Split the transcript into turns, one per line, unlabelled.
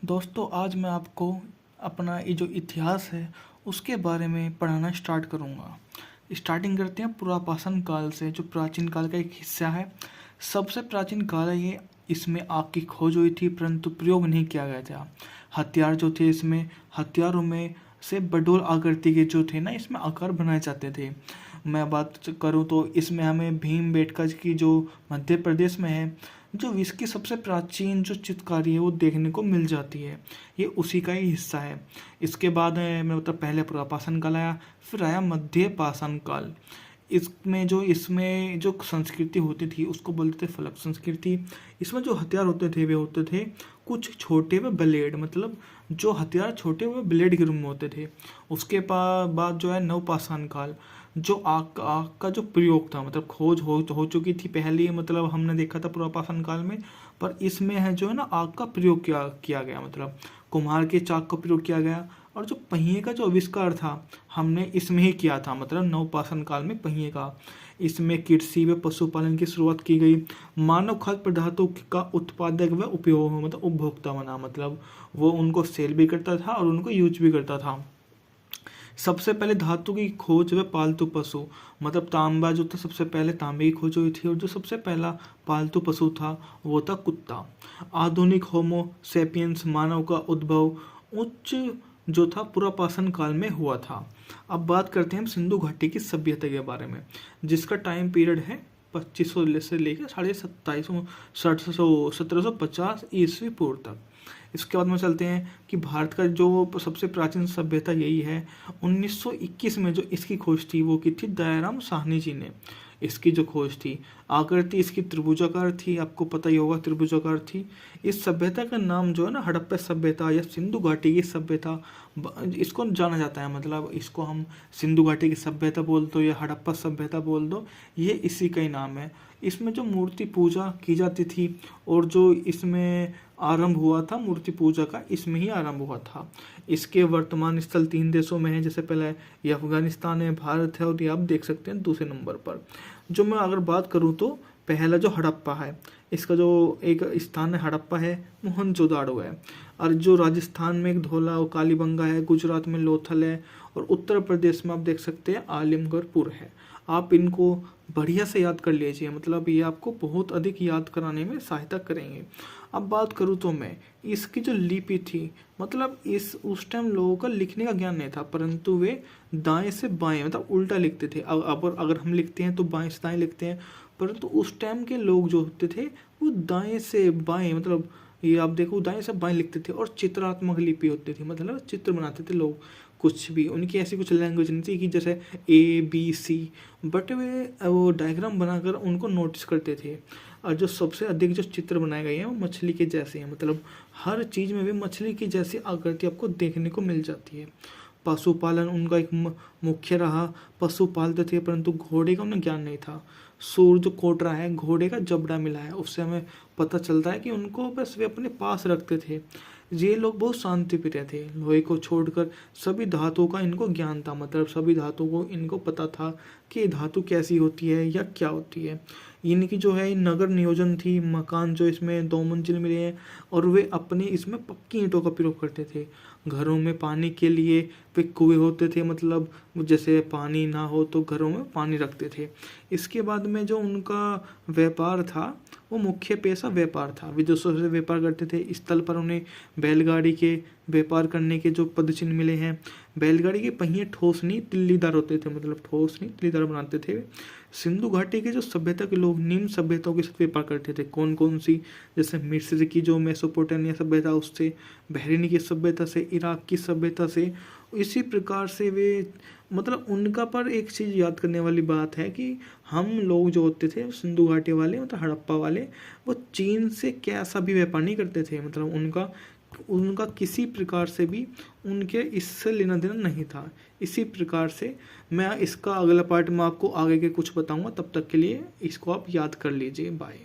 दोस्तों आज मैं आपको अपना ये जो इतिहास है उसके बारे में पढ़ाना स्टार्ट करूँगा। स्टार्टिंग करते हैं पुरापाषाण काल से, जो प्राचीन काल का एक हिस्सा है। सबसे प्राचीन काल है ये। इसमें आग की खोज हुई थी परंतु प्रयोग नहीं किया गया था। हथियार जो थे, इसमें हथियारों में से बडोल आकृति के जो थे ना, इसमें आकार बनाए जाते थे। मैं बात करूँ तो इसमें हमें भीमबेटका की जो मध्य प्रदेश में है, जो विश्व की सबसे प्राचीन जो चित्रकारी है वो देखने को मिल जाती है। ये उसी का ही हिस्सा है। इसके बाद मैं पहले पुरापाषाण काल आया, फिर आया मध्य पाषाण काल। इसमें जो संस्कृति होती थी उसको बोलते थे फलक संस्कृति। इसमें जो हथियार होते थे वे होते थे कुछ छोटे व ब्लेड, मतलब जो हथियार छोटे व ब्लेड के रूप में होते थे। उसके बाद जो है नवपाषाण काल, जो आग का जो प्रयोग था, मतलब खोज हो चुकी थी पहले, मतलब हमने देखा था पुरापाषाण काल में, पर इसमें है जो है ना आग का प्रयोग किया गया, मतलब कुम्हार के चाक का प्रयोग किया गया। और जो पहिए का जो आविष्कार था हमने इसमें ही किया था, मतलब नवपाषाण काल में पहिए का। इसमें कृषि व पशुपालन की शुरुआत की गई। मानव खाद्य पदार्थों का उत्पादक व उपयोग, मतलब उपभोक्ता बना, मतलब वो उनको सेल भी करता था और उनको यूज भी करता था। सबसे पहले धातु की खोज व पालतू पशु, मतलब तांबा जो था, सबसे पहले तांबे की खोज हुई थी। और जो सबसे पहला पालतू पशु था वो था कुत्ता। आधुनिक होमो सेपियंस मानव का उद्भव उच्च जो था पुरापाषाण काल में हुआ था। अब बात करते हैं हम सिंधु घाटी की सभ्यता के बारे में, जिसका टाइम पीरियड है 2500 से लेकर 1750 ईस्वी पूर्व तक। इसके बाद में चलते हैं कि भारत का जो सबसे प्राचीन सभ्यता यही है। 1921 में जो इसकी खोज थी वो की थी दयाराम साहनी जी ने। इसकी जो खोज थी, आकृति इसकी त्रिभुजाकार थी, आपको पता ही होगा त्रिभुजाकार थी। इस सभ्यता का नाम जो है ना हड़प्पा सभ्यता या सिंधु घाटी की सभ्यता, इसको जाना जाता है। मतलब इसको हम सिंधु घाटी की सभ्यता बोल दो या हड़प्पा सभ्यता बोल दो, ये इसी का ही नाम है। इसमें जो मूर्ति पूजा की जाती थी और जो इसमें आरंभ हुआ था मूर्ति पूजा का, इसमें ही आरंभ हुआ था। इसके वर्तमान स्थल 3 देशों में है, जैसे पहले ये अफगानिस्तान है, भारत है, और ये आप देख सकते हैं दूसरे नंबर पर। जो मैं अगर बात करूँ तो पहला जो हड़प्पा है, इसका जो एक स्थान है हड़प्पा है, मोहनजोदाड़ो है। और जो राजस्थान में एक धौला और कालीबंगा है, गुजरात में लोथल है, और उत्तर प्रदेश में आप देख सकते हैं आलिमगढ़पुर है। आप इनको बढ़िया से याद कर लीजिए, मतलब ये आपको बहुत अधिक याद कराने में सहायता करेंगे। अब बात करूँ तो मैं इसकी जो लिपि थी, मतलब उस टाइम लोगों का लिखने का ज्ञान नहीं था, परंतु वे दाएं से बाएं मतलब उल्टा लिखते थे। अब अगर हम लिखते हैं तो बाएं से दाएं लिखते हैं, परंतु उस टाइम के लोग जो होते थे वो दाएं से बाएं, मतलब ये आप देखो दाएं से बाएं लिखते थे। और चित्रात्मक लिपि होती थी, मतलब चित्र बनाते थे लोग। कुछ भी उनकी ऐसी कुछ लैंग्वेज नहीं थी कि जैसे ABC, बट वे वो डायग्राम बनाकर उनको नोटिस करते थे। और जो सबसे अधिक जो चित्र बनाए गए हैं वो मछली के जैसे हैं, मतलब हर चीज़ में भी मछली की जैसी आकृति आपको देखने को मिल जाती है। पशुपालन उनका एक मुख्य रहा। पशु पालते थे परंतु घोड़े का उन्हें ज्ञान नहीं था। सूर जो कोटरा है, घोड़े का जबड़ा मिला है, उससे हमें पता चलता है कि उनको बस वे अपने पास रखते थे। ये लोग बहुत शांति प्रिय थे। लोहे को छोड़कर सभी धातुओं का इनको ज्ञान था, मतलब सभी धातुओं को इनको पता था कि धातु कैसी होती है या क्या होती है। इनकी जो है नगर नियोजन थी, मकान जो इसमें 2 मंजिल मिले हैं, और वे अपने इसमें पक्की ईंटों का प्रयोग करते थे। घरों में पानी के लिए वे कुएं होते थे, मतलब जैसे पानी ना हो तो घरों में पानी रखते थे। इसके बाद में जो उनका व्यापार था वो मुख्य पेशा व्यापार था। विदेशों से व्यापार करते थे। स्थल पर उन्हें बैलगाड़ी के व्यापार करने के जो पदचिन्ह मिले हैं। बैलगाड़ी के पहिए ठोस नहीं तिल्लीदार होते थे, मतलब ठोस नहीं तिल्लीदार बनाते थे। सिंधु घाटी के जो सभ्यता के लोग निम्न सभ्यताओं के साथ व्यापार करते थे। कौन कौन सी? जैसे मिस्र की जो मेसोपोटामिया सभ्यता उससे, बहरीन की सभ्यता से, इराक की सभ्यता से। इसी प्रकार से वे, मतलब उनका पर एक चीज़ याद करने वाली बात है कि हम लोग जो होते थे सिंधु घाटी वाले, मतलब हड़प्पा वाले, वो चीन से कैसा भी व्यापार नहीं करते थे। मतलब उनका किसी प्रकार से भी उनके इससे लेना देना नहीं था। इसी प्रकार से मैं इसका अगला पार्ट में आपको आगे के कुछ बताऊंगा। तब तक के लिए इसको आप याद कर लीजिए। बाय।